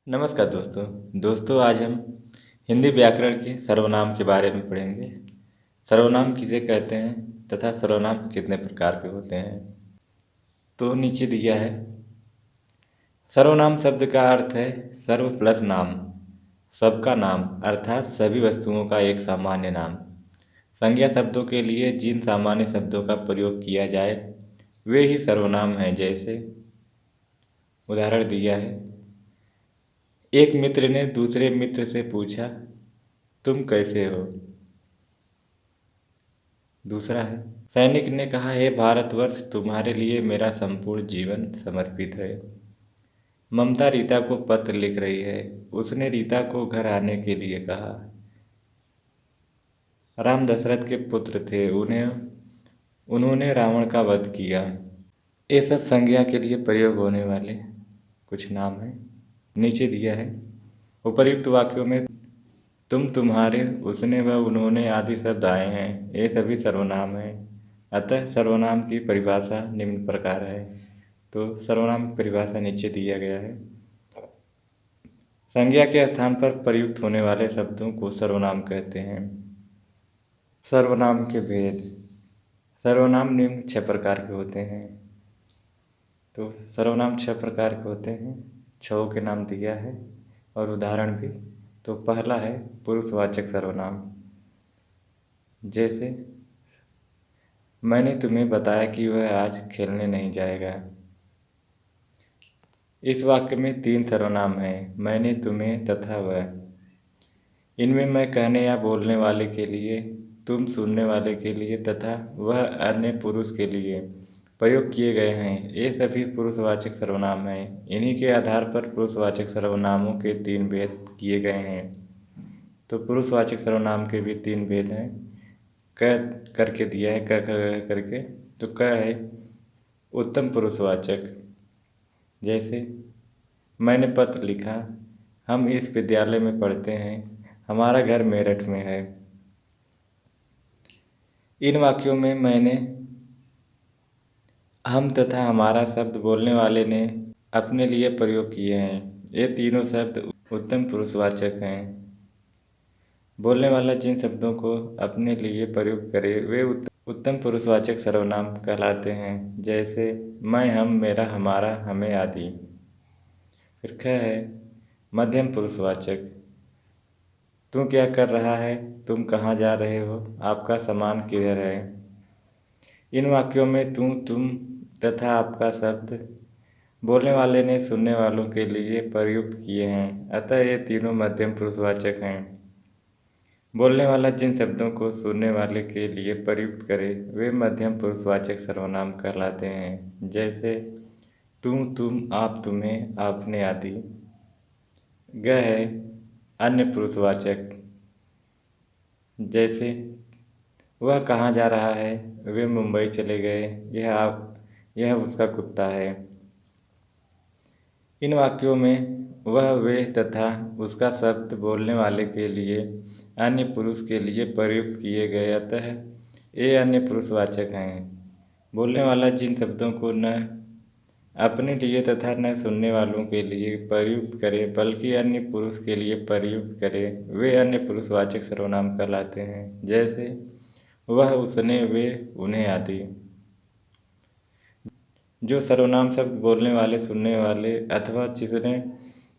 नमस्कार दोस्तों आज हम हिंदी व्याकरण के सर्वनाम के बारे में पढ़ेंगे। सर्वनाम किसे कहते हैं तथा सर्वनाम कितने प्रकार के होते हैं। तो नीचे दिया है, सर्वनाम शब्द का अर्थ है सर्व प्लस नाम, सबका नाम अर्थात सभी वस्तुओं का एक सामान्य नाम। संज्ञा शब्दों के लिए जिन सामान्य शब्दों का प्रयोग किया जाए वे ही सर्वनाम हैं। जैसे उदाहरण दिया है, एक मित्र ने दूसरे मित्र से पूछा, तुम कैसे हो। दूसरा है, सैनिक ने कहा, हे भारतवर्ष, तुम्हारे लिए मेरा संपूर्ण जीवन समर्पित है। ममता रीता को पत्र लिख रही है, उसने रीता को घर आने के लिए कहा। राम दशरथ के पुत्र थे, उन्होंने रावण का वध किया। ये सब संज्ञा के लिए प्रयोग होने वाले कुछ नाम हैं। नीचे दिया है, उपर्युक्त वाक्यों में तुम, तुम्हारे, उसने व उन्होंने आदि शब्द आए हैं। ये सभी सर्वनाम हैं। अतः सर्वनाम की परिभाषा निम्न प्रकार है। तो सर्वनाम की परिभाषा नीचे दिया गया है। संज्ञा के स्थान पर प्रयुक्त होने वाले शब्दों को सर्वनाम कहते हैं। सर्वनाम के भेद। सर्वनाम निम्न 6 प्रकार के होते हैं। तो सर्वनाम 6 प्रकार के होते हैं। 6 के नाम दिया है और उदाहरण भी। तो पहला है पुरुषवाचक सर्वनाम। जैसे मैंने तुम्हें बताया कि वह आज खेलने नहीं जाएगा। इस वाक्य में 3 सर्वनाम हैं, मैंने, तुम्हें तथा वह। इनमें मैं कहने या बोलने वाले के लिए, तुम सुनने वाले के लिए तथा वह अन्य पुरुष के लिए प्रयोग किए गए हैं। ये सभी पुरुषवाचक सर्वनाम हैं। इन्हीं के आधार पर पुरुषवाचक सर्वनामों के 3 भेद किए गए हैं। तो पुरुषवाचक सर्वनाम के भी 3 भेद हैं। क करके दिया है, क करके। तो क है उत्तम पुरुषवाचक। जैसे मैंने पत्र लिखा, हम इस विद्यालय में पढ़ते हैं, हमारा घर मेरठ में है। इन वाक्यों में मैंने, हम तथा हमारा शब्द बोलने वाले ने अपने लिए प्रयोग किए हैं। ये तीनों शब्द उत्तम पुरुषवाचक हैं। बोलने वाला जिन शब्दों को अपने लिए प्रयोग करे वे उत्तम पुरुषवाचक सर्वनाम कहलाते हैं। जैसे मैं, हम, मेरा, हमारा, हमें आदि। फिर ख है मध्यम पुरुषवाचक। तू क्या कर रहा है, तुम कहाँ जा रहे हो, आपका सामान किधर है। इन वाक्यों में तू, तुम तथा आपका शब्द बोलने वाले ने सुनने वालों के लिए प्रयुक्त किए हैं। अतः ये तीनों मध्यम पुरुषवाचक हैं। बोलने वाला जिन शब्दों को सुनने वाले के लिए प्रयुक्त करे वे मध्यम पुरुषवाचक सर्वनाम कहलाते हैं। जैसे तू, तुम, आप, तुम्हें, आपने आदि। ग है अन्य पुरुषवाचक। जैसे वह कहाँ जा रहा है, वे मुंबई चले गए, यह उसका कुत्ता है। इन वाक्यों में वह, वे तथा उसका शब्द बोलने वाले के लिए अन्य पुरुष के लिए प्रयुक्त किए गए, अतः ये अन्य पुरुषवाचक हैं। बोलने वाला जिन शब्दों को न अपने लिए तथा न सुनने वालों के लिए प्रयुक्त करे बल्कि अन्य पुरुष के लिए प्रयुक्त करे वे अन्य पुरुषवाचक सर्वनाम कहलाते हैं। जैसे वह, उसने, वे, उन्हें आदि। जो सर्वनाम शब्द बोलने वाले, सुनने वाले अथवा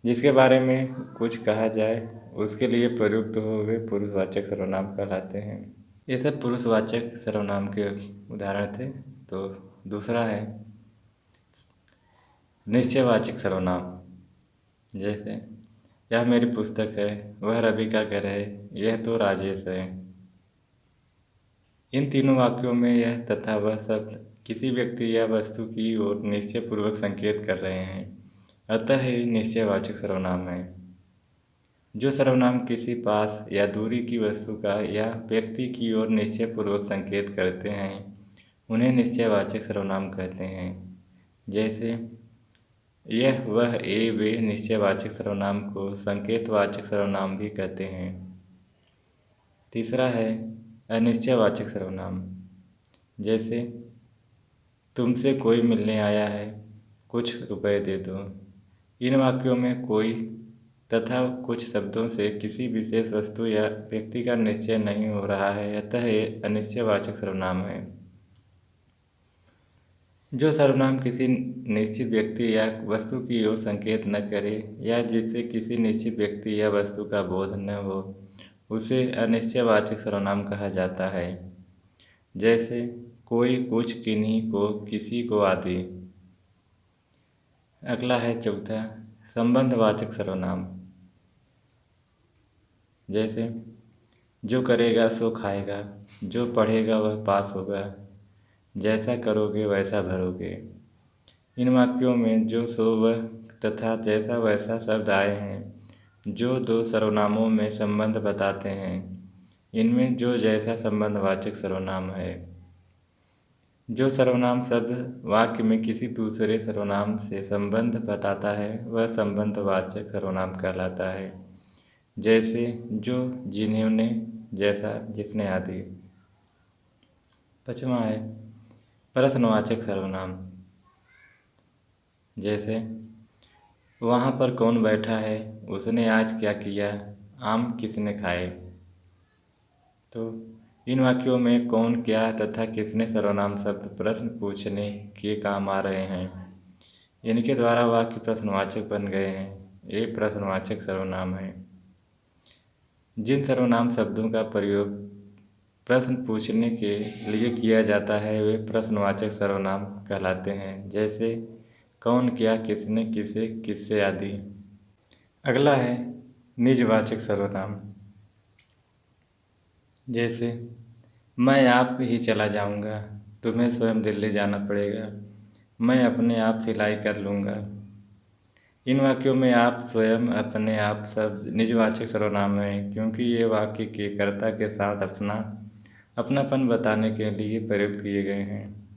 जिसके बारे में कुछ कहा जाए उसके लिए प्रयुक्त हो वे पुरुषवाचक सर्वनाम कहलाते हैं। ये सब पुरुषवाचक सर्वनाम के उदाहरण थे। तो दूसरा है निश्चयवाचक सर्वनाम। जैसे यह मेरी पुस्तक है, वह रवि का घर है, यह तो राजेश है। इन तीनों वाक्यों में यह तथा वह शब्द किसी व्यक्ति या वस्तु की ओर निश्चयपूर्वक संकेत कर रहे हैं, अतः ये निश्चयवाचक सर्वनाम है। जो सर्वनाम किसी पास या दूरी की वस्तु का या व्यक्ति की ओर निश्चयपूर्वक संकेत करते हैं उन्हें निश्चयवाचक सर्वनाम कहते हैं। जैसे यह, वह, ये, वे निश्चयवाचक सर्वनाम को संकेतवाचक सर्वनाम भी कहते हैं। तीसरा है अनिश्चयवाचक सर्वनाम। जैसे तुमसे कोई मिलने आया है, कुछ रुपए दे दो। इन वाक्यों में कोई तथा कुछ शब्दों से किसी विशेष वस्तु या व्यक्ति का निश्चय नहीं हो रहा है, अतः ये अनिश्चयवाचक सर्वनाम है। जो सर्वनाम किसी निश्चित व्यक्ति या वस्तु की ओर संकेत न करे या जिससे किसी निश्चित व्यक्ति या वस्तु का बोध न हो, उसे अनिश्चयवाचक सर्वनाम कहा जाता है। जैसे कोई, कुछ, किन्हीं को, किसी को आदि। अगला है चौथा, संबंधवाचक सर्वनाम। जैसे जो करेगा सो खाएगा, जो पढ़ेगा वह पास होगा, जैसा करोगे वैसा भरोगे। इन वाक्यों में जो, सो, वह तथा जैसा वैसा शब्द आए हैं, जो दो सर्वनामों में संबंध बताते हैं। इनमें जो जैसा संबंधवाचक सर्वनाम है। जो सर्वनाम शब्द वाक्य में किसी दूसरे सर्वनाम से संबंध बताता है वह संबंधवाचक सर्वनाम कहलाता है। जैसे जो, जिन्होंने, जैसा, जिसने आदि। पाँचवां है प्रश्नवाचक सर्वनाम। जैसे वहाँ पर कौन बैठा है, उसने आज क्या किया, आम किसने खाए। तो इन वाक्यों में कौन, क्या तथा किसने सर्वनाम शब्द प्रश्न पूछने के काम आ रहे हैं। इनके द्वारा वाक्य प्रश्नवाचक बन गए हैं। ये प्रश्नवाचक सर्वनाम है। जिन सर्वनाम शब्दों का प्रयोग प्रश्न पूछने के लिए किया जाता है वे प्रश्नवाचक सर्वनाम कहलाते हैं। जैसे कौन, क्या, किसने, किसे, किससे आदि। अगला है निजवाचक सर्वनाम। जैसे मैं आप ही चला जाऊंगा, तुम्हें स्वयं दिल्ली जाना पड़ेगा, मैं अपने आप सिलाई कर लूँगा। इन वाक्यों में आप, स्वयं, अपने आप शब्द निजवाचक सर्वनाम हैं क्योंकि ये वाक्य के कर्ता के साथ अपनापन बताने के लिए प्रयुक्त किए गए हैं।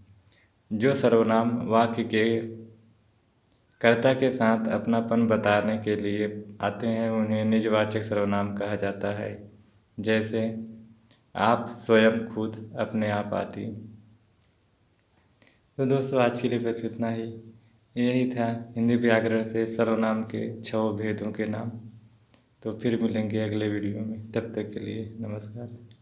जो सर्वनाम वाक्य के कर्ता के साथ अपनापन बताने के लिए आते हैं उन्हें निजवाचक सर्वनाम कहा जाता है। जैसे आप, स्वयं, खुद, अपने आप आदि। तो दोस्तों आज के लिए बस इतना ही। यही था हिंदी व्याकरण से सर्वनाम के 6 भेदों के नाम। तो फिर मिलेंगे अगले वीडियो में, तब तक के लिए नमस्कार।